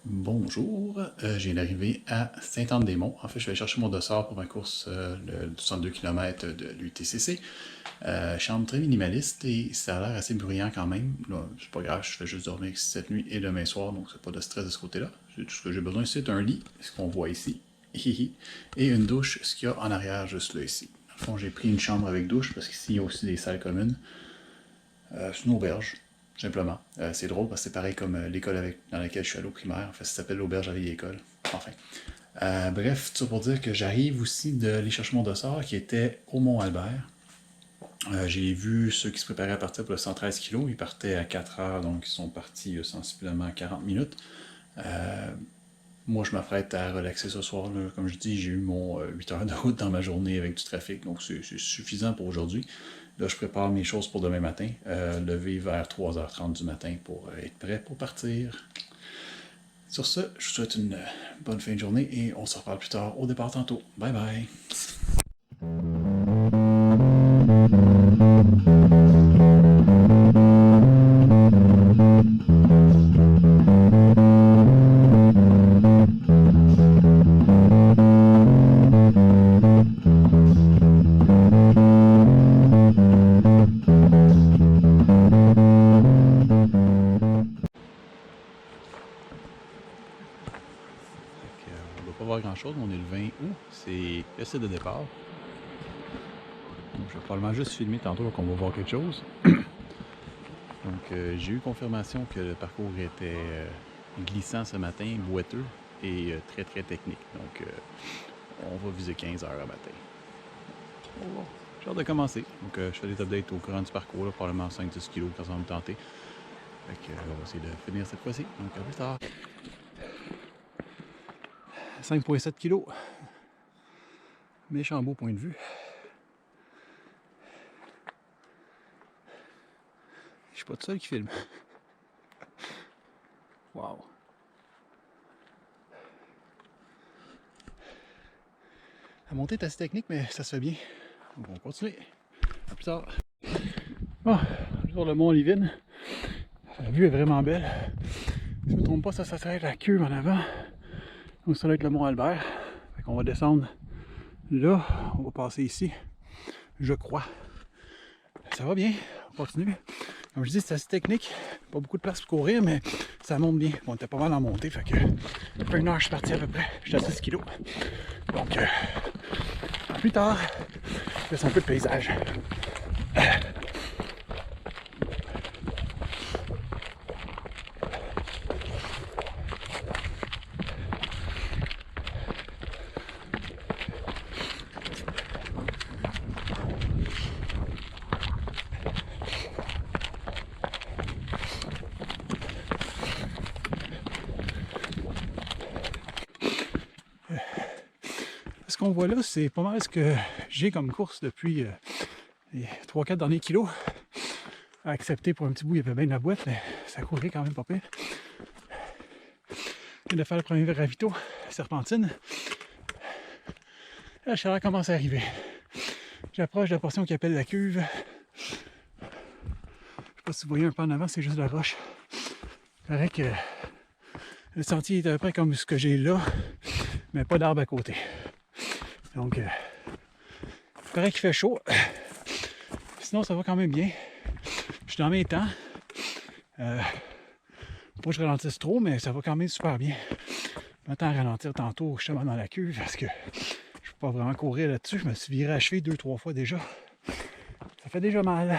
Bonjour, je viens d'arriver à Sainte-Anne-des-Monts. En fait, je vais aller chercher mon dossard pour ma course de 62 km de l'UTCC. Chambre très minimaliste et ça a l'air assez bruyant quand même. Là, c'est pas grave, je fais juste dormir cette nuit et demain soir, donc c'est pas de stress de ce côté-là. Tout ce que j'ai besoin, c'est un lit, ce qu'on voit ici, et une douche, ce qu'il y a en arrière juste là ici. Dans le fond, j'ai pris une chambre avec douche parce qu'ici, il y a aussi des salles communes. C'est une auberge, simplement. C'est drôle parce que c'est pareil comme l'école dans laquelle je suis allé au primaire. En fait, ça s'appelle l'auberge à vieille école. Enfin. Bref, tout ça pour dire que j'arrive aussi d'aller chercher mon dossard qui était au Mont-Albert. J'ai vu ceux qui se préparaient à partir pour le 113 kg. Ils partaient à 4 heures, donc ils sont partis sensiblement à 40 minutes. Moi, je m'apprête à relaxer ce soir. Là. Comme je dis, j'ai eu mon 8 heures de route dans ma journée avec du trafic, donc c'est suffisant pour aujourd'hui. Là, je prépare mes choses pour demain matin. Lever vers 3h30 du matin pour être prêt pour partir. Sur ce, je vous souhaite une bonne fin de journée et on se reparle plus tard au départ tantôt. Bye bye! On ne doit pas voir grand chose, mais on est le 20 août, c'est le site de départ. Donc, je vais probablement juste filmer tantôt qu'on va voir quelque chose. Donc j'ai eu confirmation que le parcours était glissant ce matin, boiteux et très très technique. Donc on va viser 15 heures à matin. Oh, j'ai hâte de commencer. Donc je fais des updates au courant du parcours, là, probablement 5-10 kg quand ça va me tenter. Fait que, on va essayer de finir cette fois-ci. Donc à plus tard. 5,7 kg. Méchant beau point de vue. Je suis pas tout seul qui filme. Wow. La montée est assez technique, mais ça se fait bien. Donc on va continuer. À plus tard. Bon, sur le mont Olivine. La vue est vraiment belle. Si je ne me trompe pas, ça s'arrête la queue en avant. Donc ça va être le mont Albert. Fait qu'on va descendre là. On va passer ici. Je crois. Ça va bien. On continue. Comme je dis, c'est assez technique. Pas beaucoup de place pour courir, mais ça monte bien. On était pas mal en montée. Fait que après une heure, je suis parti à peu près. J'étais à 6 kg. Donc, plus tard, je laisse un peu de paysage. Ce qu'on voit là, c'est pas mal ce que j'ai comme course depuis les 3-4 derniers kilos. À accepter pour un petit bout, il y avait bien de la boîte, mais ça courait quand même pas pire. Je viens de faire le premier ravito, serpentine. La chaleur commence à arriver. J'approche de la portion qui appelle la cuve. Je sais pas si vous voyez un peu en avant, c'est juste de la roche. Il paraît que le sentier est à peu près comme ce que j'ai là, mais pas d'arbre à côté. Donc, il paraît qu'il fait chaud. Sinon, ça va quand même bien. Je suis dans mes temps. Faut pas que je ralentisse trop, mais ça va quand même super bien. Je m'attends à ralentir tantôt, justement dans la cuve, parce que je peux pas vraiment courir là-dessus. Je me suis viré à cheville 2-3 fois déjà. Ça fait déjà mal.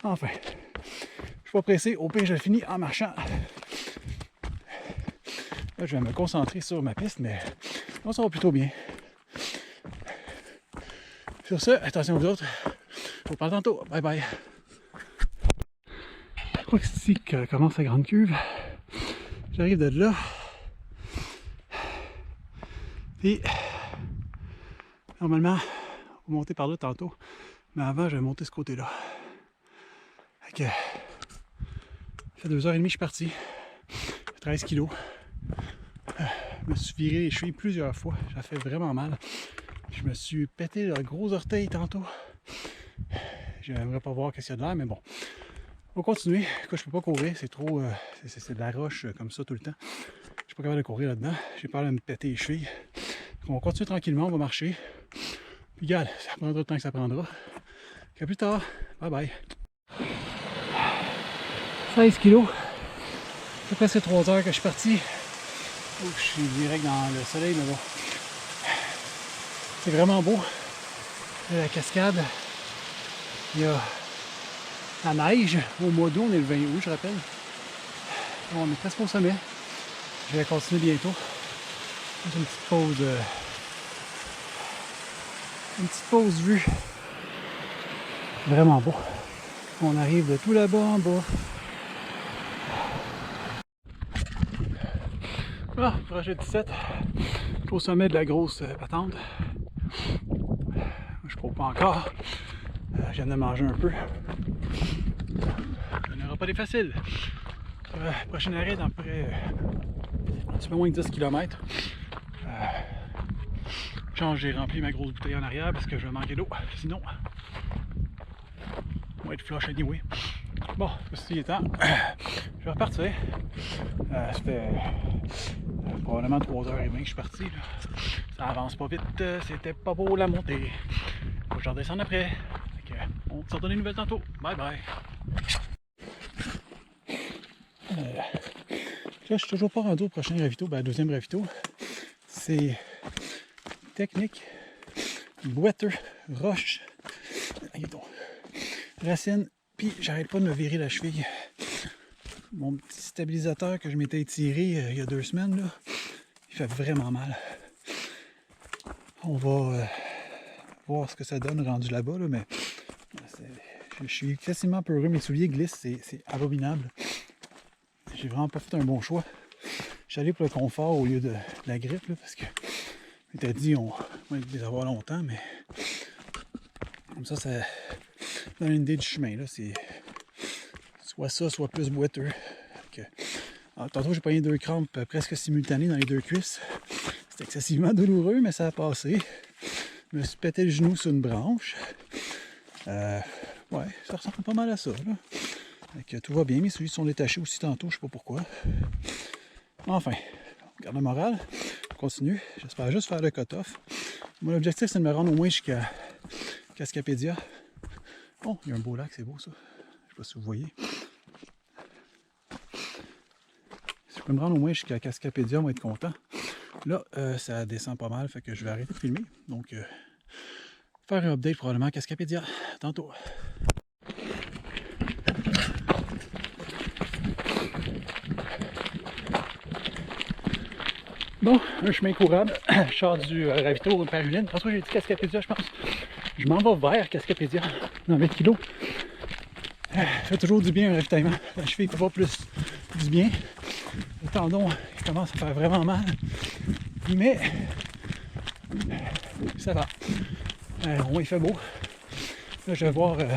Enfin, je suis pas pressé. Au pire, je finis en marchant. Là, je vais me concentrer sur ma piste, mais bon, ça va plutôt bien. Sur ce, attention aux autres. Je vous parle tantôt. Bye bye. Je crois que c'est ici que commence la grande cuve. J'arrive de là. Puis, normalement, on va monter par là tantôt. Mais avant, je vais monter ce côté-là. Ça fait 2h30 que je suis parti. 13 kilos. Je me suis viré les chevilles plusieurs fois. Ça fait vraiment mal. Je me suis pété le gros orteil tantôt. J'aimerais pas voir qu'est-ce qu'il y a de l'air, mais bon. On va continuer. Écoute, je peux pas courir, c'est trop. C'est de la roche comme ça tout le temps. Je suis pas capable de courir là-dedans. J'ai peur de me péter les chevilles. On va continuer tranquillement, on va marcher. Puis regarde, ça prendra le temps que ça prendra. À plus tard. Bye bye. 16 kilos. Ça fait presque 3 heures que je suis parti. Oh, je suis direct dans le soleil, mais bon. C'est vraiment beau. La cascade. Il y a la neige. Au mois d'août, on est le 20 août, je rappelle. On est presque au sommet. Je vais continuer bientôt. Une petite pause. Une petite pause vue. Vraiment beau. On arrive de tout là-bas en bas. Ah, projet 17. Je suis au sommet de la grosse patente. Je ne cours pas encore. Je viens de manger un peu. Ça n'aura pas des faciles. Prochain arrêt dans près un petit peu moins de 10 km. Quand j'ai rempli ma grosse bouteille en arrière parce que je vais manquer d'eau. Sinon, on va être flush anyway. Bon, ceci étant, je vais repartir. C'était probablement 3h30 que je suis parti. Là. Ça avance pas vite, c'était pas beau la montée. Faut que je redescende après. On se redonne des nouvelles tantôt. Bye bye. Là, je suis toujours pas rendu au prochain ravito, ben, deuxième ravito. C'est technique, boiteux, roche, racine, puis j'arrête pas de me virer la cheville. Mon petit stabilisateur que je m'étais étiré il y a 2 semaines, là, il fait vraiment mal. On va voir ce que ça donne rendu là-bas, là, mais je suis excessivement peureux. Mes souliers glissent, c'est abominable. J'ai vraiment pas fait un bon choix. Je suis allé pour le confort au lieu de la grippe, là, parce que je m'étais dit on va les avoir longtemps, mais comme ça donne une idée du chemin. Là. C'est soit ça, soit plus boiteux. Alors, tantôt, j'ai pogné 2 crampes presque simultanées dans les 2 cuisses. C'était excessivement douloureux, mais ça a passé. Je me suis pété le genou sur une branche. Ouais, ça ressemble pas mal à ça. Là. Donc, tout va bien. Mes souliers sont détachés aussi tantôt, je sais pas pourquoi. Enfin, on garde le moral. On continue. J'espère juste faire le cut-off. Mon objectif, c'est de me rendre au moins jusqu'à Cascapédia. Oh, il y a un beau lac, c'est beau ça. Je sais pas si vous voyez. Si je peux me rendre au moins jusqu'à Cascapédia, on va être content. Là, ça descend pas mal, fait que je vais arrêter de filmer. Donc, faire un update probablement à Cascapédia. Tantôt. Bon, un chemin courable. Je sors du ravito Paruline. François, j'ai dit Cascapédia, je pense. Je m'en vais vers Cascapédia dans 20 kg. Ça fait toujours du bien un ravitaillement. La cheville fait pas plus du bien. Le tendon, il commence à faire vraiment mal. Mais ça va. Au moins il fait beau. Là, je vais voir le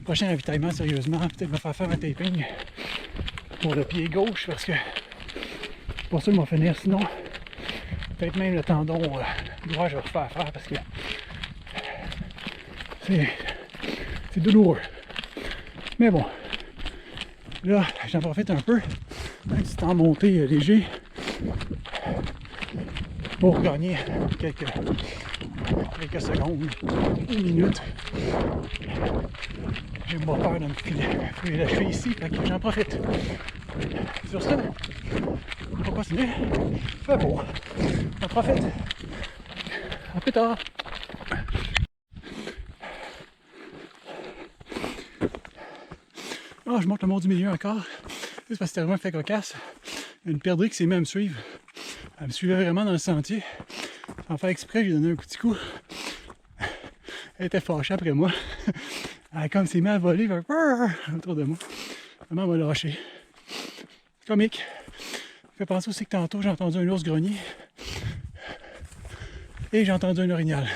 prochain ravitaillement sérieusement. Peut-être me faire un taping pour le pied gauche parce que c'est pas sûr qu'il va finir. Sinon, peut-être même le tendon droit, je vais refaire faire parce que c'est douloureux. Mais bon, là, j'en profite un peu, un petit temps montée léger pour gagner quelques secondes, une minute. J'ai pas peur de me filer la cheville ici, fait que j'en profite. Sur ça, on va continuer. Fait beau. J'en profite. À plus tard. Ah, je monte le mont du milieu encore. C'est parce que c'était vraiment fait cocasse. Il y a une perdrix qui s'est mis à me suivre. Elle me suivait vraiment dans le sentier. Sans faire exprès, j'ai donné un petit coup. Elle était fâchée après moi. Elle a comme s'est mise à voler vers autour de moi. Vraiment, elle m'a lâché. Comique. Ça fait penser aussi que tantôt, j'ai entendu un ours grogner. Et j'ai entendu un orignal.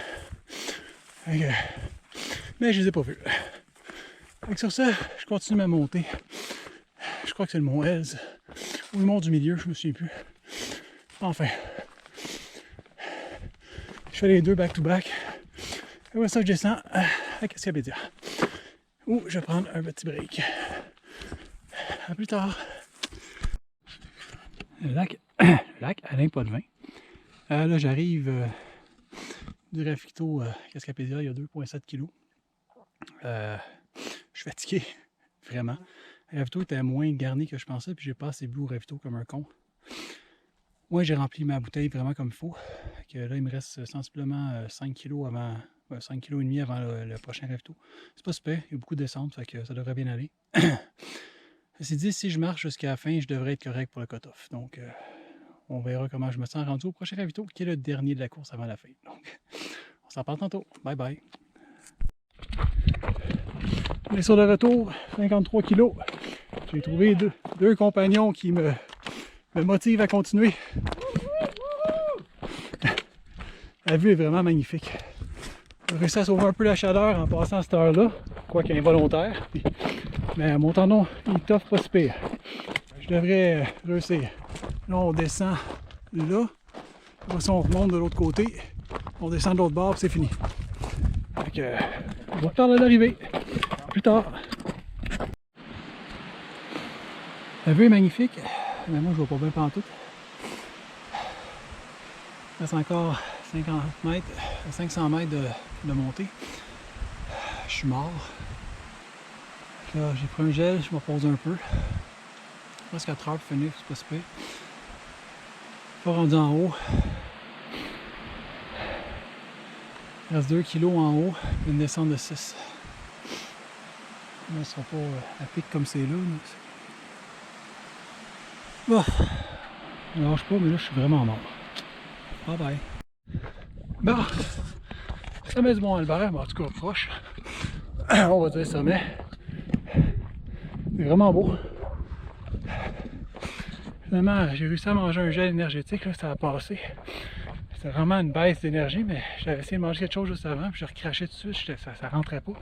Mais je les ai pas vus. Donc sur ça, je continue ma montée. Je crois que c'est le mont Elz. Ou le mont du milieu, je me souviens plus. Enfin. Je fais les deux back-to-back. Et voilà ça, je descends à Cascapédia. ou je vais prendre un petit break. À plus tard. Le lac Alain Potvin. Là, j'arrive du Rafito Cascapédia, il y a 2,7 kg. Je suis fatigué, vraiment. Le ravito était moins garni que je pensais, puis j'ai pas assez bu au ravito comme un con. Moi, j'ai rempli ma bouteille vraiment comme il faut. Que là, il me reste sensiblement 5 kg avant, 5 kg et demi avant le prochain ravito. C'est pas super, il y a beaucoup de descente, fait que ça devrait bien aller. Ceci dit, si je marche jusqu'à la fin, je devrais être correct pour le cut-off. Donc, on verra comment je me sens rendu au prochain ravito, qui est le dernier de la course avant la fin. Donc, on s'en parle tantôt. Bye bye. On est sur le retour, 53 kg. J'ai trouvé deux compagnons qui me motivent à continuer. La vue est vraiment magnifique. J'ai réussi à sauver un peu la chaleur en passant à cette heure-là, quoique involontaire. Mais mon tendon, il t'offre pas si pire. Je devrais réussir. Là, on descend là. Après ça, on remonte de l'autre côté. On descend de l'autre bord, c'est fini. Fait que, on va tarder d'arriver. Plus tard. La vue est magnifique, mais moi je vois pas bien pantoute. Il reste encore 50 mètres, 500 mètres de montée. Je suis mort. Là, j'ai pris un gel, je me repose un peu. Presque 4 heures pour finir, c'est pas super. Pas rendu en haut. Il reste 2 kg en haut, une descente de 6. Là, ne sera pas à pic comme c'est là. Bon, je ne lâche pas, mais là, je suis vraiment mort. Bye bye. Bon, sommet du Mont-Albert, mais en tout cas proche. On va dire sommet. C'est vraiment beau. Finalement, j'ai réussi à manger un gel énergétique, là, ça a passé. C'était vraiment une baisse d'énergie, mais j'avais essayé de manger quelque chose juste avant, puis j'ai recraché tout de suite, ça rentrait pas.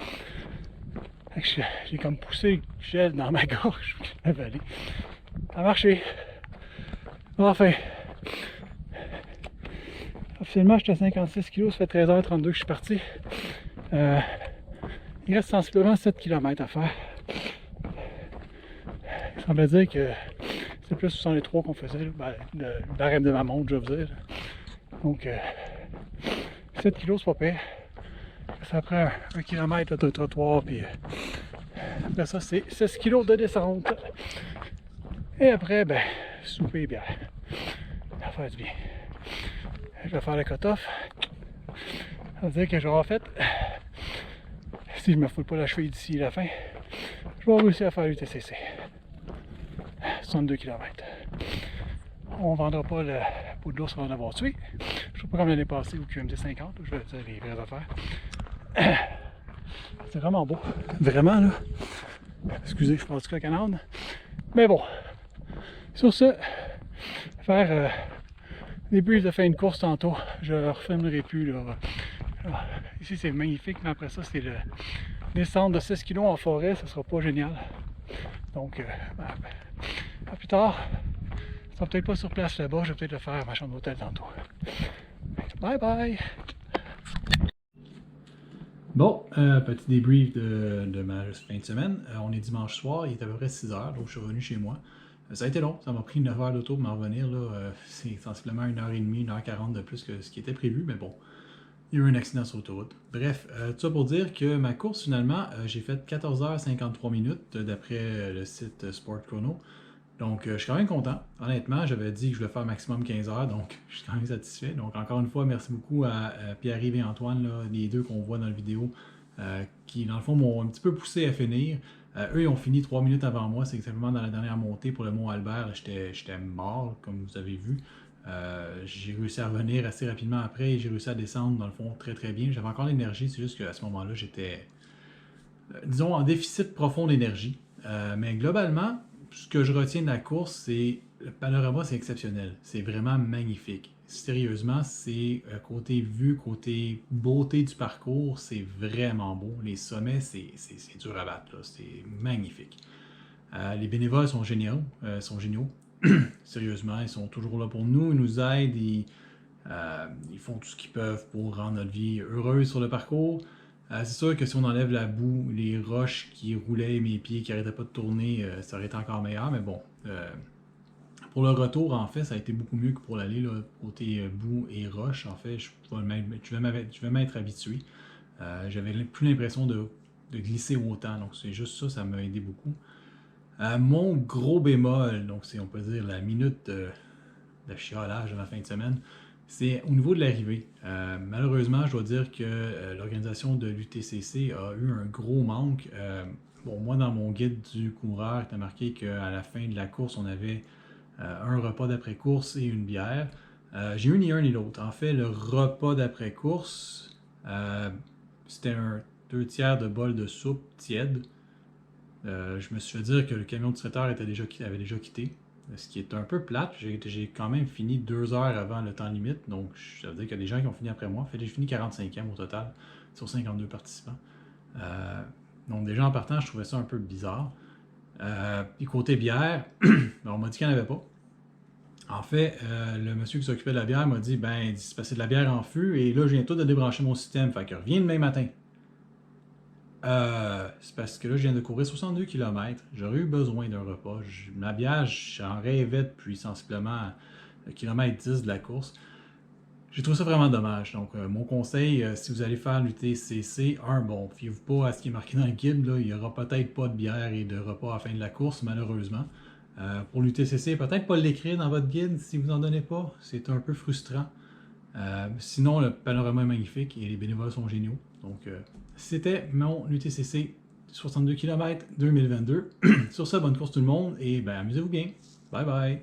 J'ai comme poussé le gel dans ma gorge, puis je l'ai avalé. Ça a marché. Enfin. Officiellement, j'étais à 56 kg, ça fait 13h32 que je suis parti. Il reste sensiblement 7 km à faire. Il semblait dire que c'est plus 63 qu'on faisait, le barème de ma montre, je veux dire. Donc, 7 kg, c'est pas pire. Ça prend 1 km de trottoir, puis après ça, c'est 16 kg de descente. Et après, ben, souper et bière. Ça va faire du bien. Je vais faire le cut-off. Ça veut dire que j'aurai fait, si je me fous pas la cheville d'ici la fin, je vais réussir à faire l'UTCC. 62 km. On ne vendra pas la peau de l'ours qu'on va en avoir tué. Je ne sais pas comme l'année passée au QMD 50, je vais dire les vraies affaires. C'est vraiment beau. Vraiment, là. Excusez, je passe du coq à l'âne. Mais bon. Sur ce, faire des briefs de fin de course tantôt. Je ne refilmerai plus, là. Ici, c'est magnifique, mais après ça, c'est le descendre de 6 kg en forêt. Ça sera pas génial. Donc, à plus tard. Ça sera peut-être pas sur place là-bas. Je vais peut-être le faire à ma chambre d'hôtel tantôt. Bye bye! Bon, petit débrief de ma fin de semaine. On est dimanche soir, il est à peu près 6 heures, donc je suis revenu chez moi. Ça a été long, ça m'a pris 9 heures d'auto pour m'en revenir. C'est sensiblement 1h30, 1h40 de plus que ce qui était prévu, mais bon, il y a eu un accident sur l'autoroute. Bref, tout ça pour dire que ma course, finalement, j'ai fait 14h53 minutes d'après le site Sport Chrono. Donc, je suis quand même content. Honnêtement, j'avais dit que je voulais faire maximum 15 heures, donc je suis quand même satisfait. Donc, encore une fois, merci beaucoup à Pierre-Yves et Antoine, là, les deux qu'on voit dans la vidéo, qui, dans le fond, m'ont un petit peu poussé à finir. Eux, ils ont fini 3 minutes avant moi. C'est exactement dans la dernière montée pour le Mont-Albert. J'étais mort, comme vous avez vu. J'ai réussi à revenir assez rapidement après et j'ai réussi à descendre, dans le fond, très très bien. J'avais encore l'énergie, c'est juste qu'à ce moment-là, j'étais, disons, en déficit profond d'énergie. Mais globalement, ce que je retiens de la course, c'est le panorama, c'est exceptionnel. C'est vraiment magnifique. Sérieusement, c'est côté vue, côté beauté du parcours, c'est vraiment beau. Les sommets, c'est dur à battre, là. C'est magnifique. Les bénévoles sont géniaux. Sérieusement, ils sont toujours là pour nous. Ils nous aident. Ils font tout ce qu'ils peuvent pour rendre notre vie heureuse sur le parcours. C'est sûr que si on enlève la boue, les roches qui roulaient mes pieds, qui n'arrêtaient pas de tourner, ça aurait été encore meilleur, mais bon. Pour le retour, en fait, ça a été beaucoup mieux que pour l'aller, là, côté boue et roche. En fait, je vais m'être habitué. J'avais plus l'impression de glisser autant, donc c'est juste ça, ça m'a aidé beaucoup. Mon gros bémol, donc c'est, on peut dire, la minute de chiolage de la fin de semaine, c'est au niveau de l'arrivée. Malheureusement, je dois dire que l'organisation de l'UTCC a eu un gros manque. Bon, moi, dans mon guide du coureur, il était marqué qu'à la fin de la course, on avait un repas d'après-course et une bière. J'ai eu ni un ni l'autre. En fait, le repas d'après-course, c'était un 2 tiers de bol de soupe tiède. Je me suis fait dire que le camion de traiteur avait déjà quitté, ce qui est un peu plate. J'ai quand même fini 2 heures avant le temps limite, donc ça veut dire qu'il y a des gens qui ont fini après moi. En fait, j'ai fini 45e au total, sur 52 participants. Donc déjà en partant, je trouvais ça un peu bizarre. Puis côté bière, on m'a dit qu'il n'y en avait pas. En fait, le monsieur qui s'occupait de la bière m'a dit, c'est passé de la bière en fût, et là, je viens tout de débrancher mon système, fait que reviens demain matin. C'est parce que là, je viens de courir 62 km. J'aurais eu besoin d'un repas. Ma bière, j'en rêvais depuis sensiblement le kilomètre 10 de la course. J'ai trouvé ça vraiment dommage. Donc, mon conseil, si vous allez faire l'UTCC, fiez-vous pas à ce qui est marqué dans le guide. Là, il n'y aura peut-être pas de bière et de repas à la fin de la course, malheureusement. Pour l'UTCC, peut-être pas l'écrire dans votre guide si vous n'en donnez pas. C'est un peu frustrant. Sinon, le panorama est magnifique et les bénévoles sont géniaux. Donc, c'était mon UTCC 62 km 2022. Sur ça, bonne course tout le monde et amusez-vous bien. Bye bye!